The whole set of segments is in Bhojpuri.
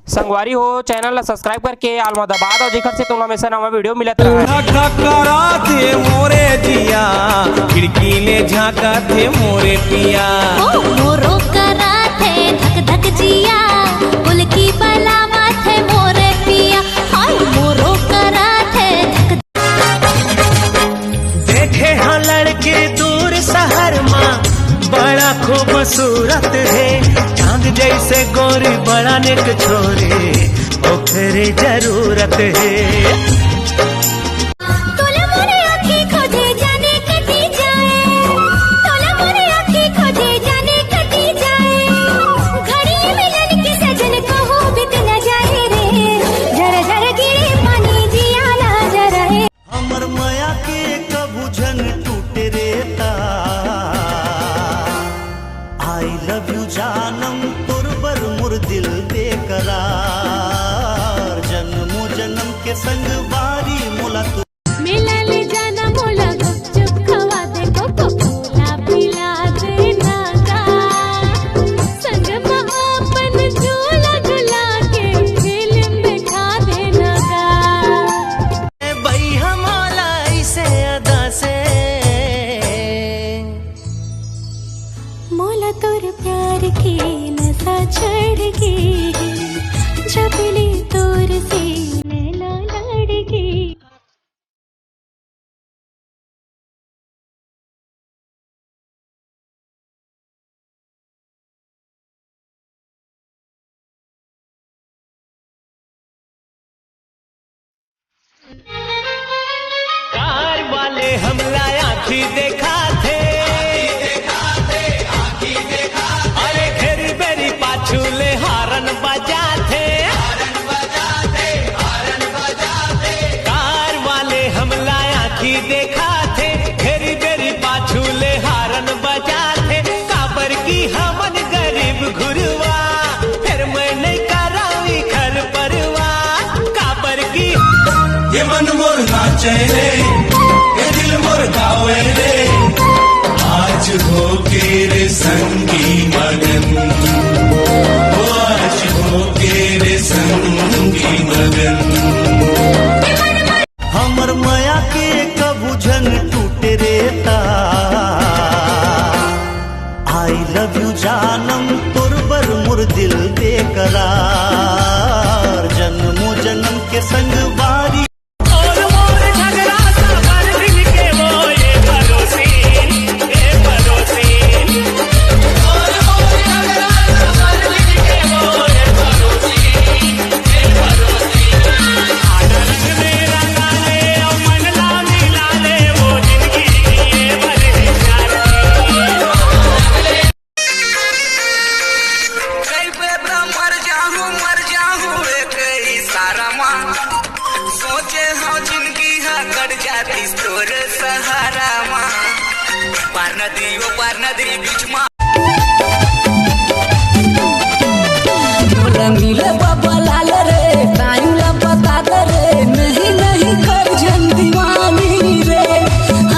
संगवारी हो चैनल ला सब्सक्राइब करके आलमा दबा दो जेकर से तुम हमेशा नवा वीडियो मिलत रहे। थे मोरे जिया खिड़की ले झाका थे मोरे पिया मोरो करा थे धक धक जिया उलकी बलावा थे मोरे पिया हाय मोरो करा थे धक देखे हाँ लड़के दूर शहर माँ बड़ा खूबसूरत है चांद जैसे गोरी बड़ा नेक छोरे ओखरे जरूरत है। जानम तुरबर मुर दिल बेकरार जन्मों जन्म के संग बारी मुला मेला ले जाना मोला गुपचुप खवा दे कोको कोला पिला दे नागा संग में अपन झूला झूला के फिल्म दिखा दे नागा भाई हमारा इसे अदा से मोला तोर प्यार की नशा चढ़ गई जब ले तोर से नैना लड़ गई। कार वाले हम लाया आँखी देखा थे अरे घेरी बेरी पाछूले हारन बजा थे कार वाले हम लाया आँखी देखा थे घेरी बेरी पाछूले हारन बजा थे काबर की हमन गरीब घुरवा फिर मैं नहीं करावी घर परवा काबर की ये मन मोर नाचे रे ये दिल मोर गावे रे आज हो के रे संगी मगन आज हो के रे संगी मगन हमर माया के कबू झन टूटे रेता आई लव यू जानम तुरबर मुर दिल बेकरार जन्मों जन्म के संग बारी सोचे हो जिंदगी हा कट जाती तोर सहारा माँ पार नदी बीच माँ मिले बाबा लाल रे टाइम ला बता दे रे नहीं कर जन दीवानी रे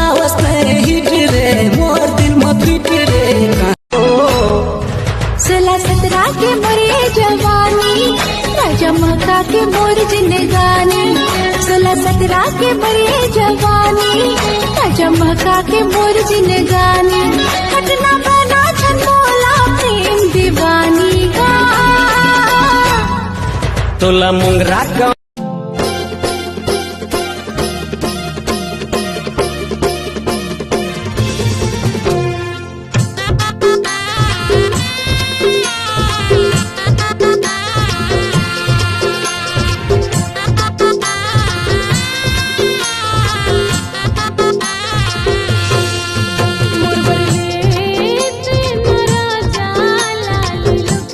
आवाज नहीं हिट रे मोर दिल में फिट रे सोलह सत्रह के मोरे जवानी चमका के मोर जिंदगानी 16-17 के मोरे जवानी चमका के मोर जिंदगानी हटना बना छन मोला प्रेम दीवानी का तोला मुंगरा का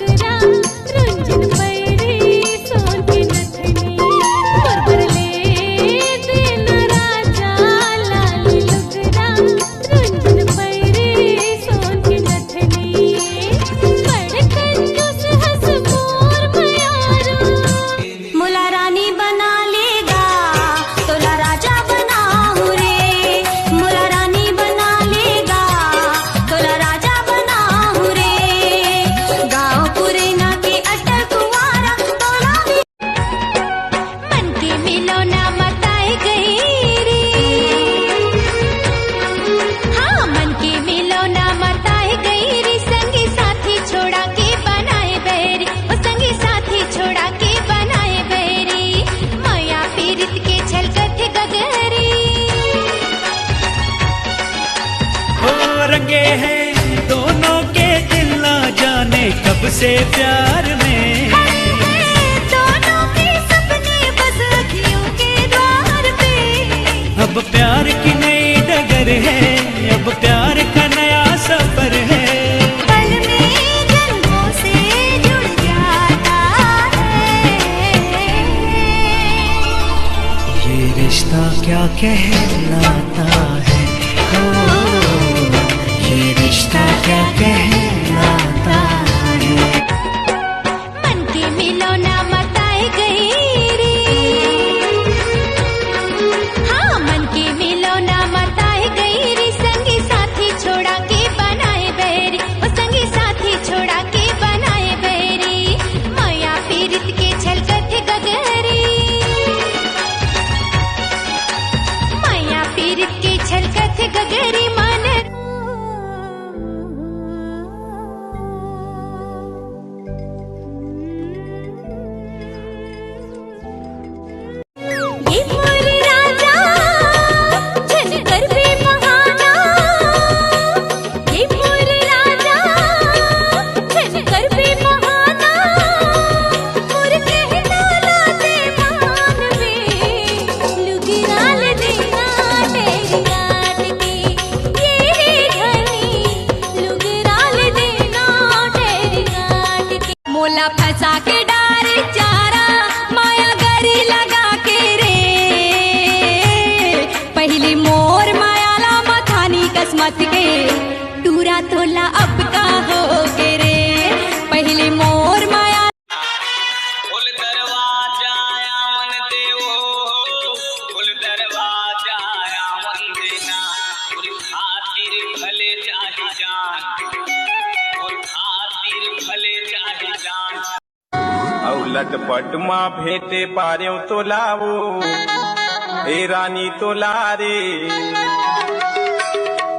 रंजन पैरी सोन के नथनी से प्यार में। दोनों के सपने बस अखियों के द्वार पे। अब प्यार की नई डगर है, अब प्यार का नया सफर है। पल में जन्मों से जुड़ जाता है। ये रिश्ता क्या कहलाता है, ओ, ये रिश्ता क्या कहलाता है। मन के मिलौना मताए गई रे। हाँ, मन के मिलौना मताए गई रे। संगी साथी छोड़ा के बनाए बैरी, ओ संगी साथी छोड़ा के बनाए बैरी। माया पीरित के छलकत गगरी, माया पीरित के छलकत गगरी। मन ये मोर राजा जनकर भी महाना। ये मोर राजा जनकर भी महाना। मोर कहना लाते मान में लुगिराल देना तेरी गाट की। ये घनी लुगिराल देना तेरी गाट की। मोला फंसा के डार चारा माया गरी लगा के रे। पहली मोर मायाला मथानी कसमत के टूरा तोला अब का हो के रे। पहली मोर माया फुल दरवाजा आवन देवो, फुल दरवाजा आवन देना। फुल खातिर भले चाहे जान, फुल खातिर भले चाहे जान। औ लटपट माँ भेटे पार्यों तो लावो, ए रानी तो लारे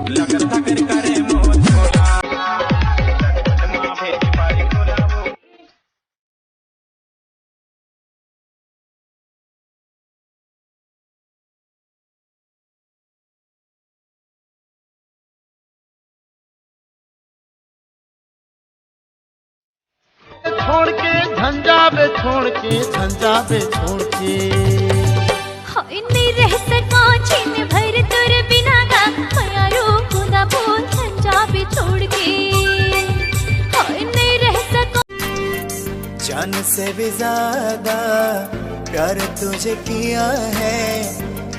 लगन थकर करे मोह तोला। लटपट माँ भेटे पार्यों तो लावो। छोड़ के झंझावे, छोड़ के झंझावे, छोड़ के हाय नहीं रह सका छिन भर तुर बिना गा। माया रूप ना भूल पंजाबी छोड़ के। हाय नहीं रह सका। जान से भी ज्यादा प्यार तुझे किया है,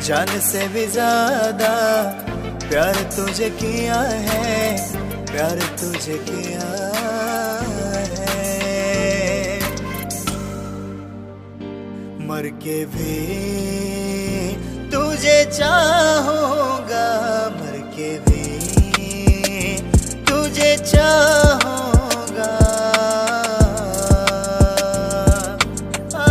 जान से भी ज्यादा प्यार तुझे किया है, प्यार तुझे किया है। मर के भी तुझे चाह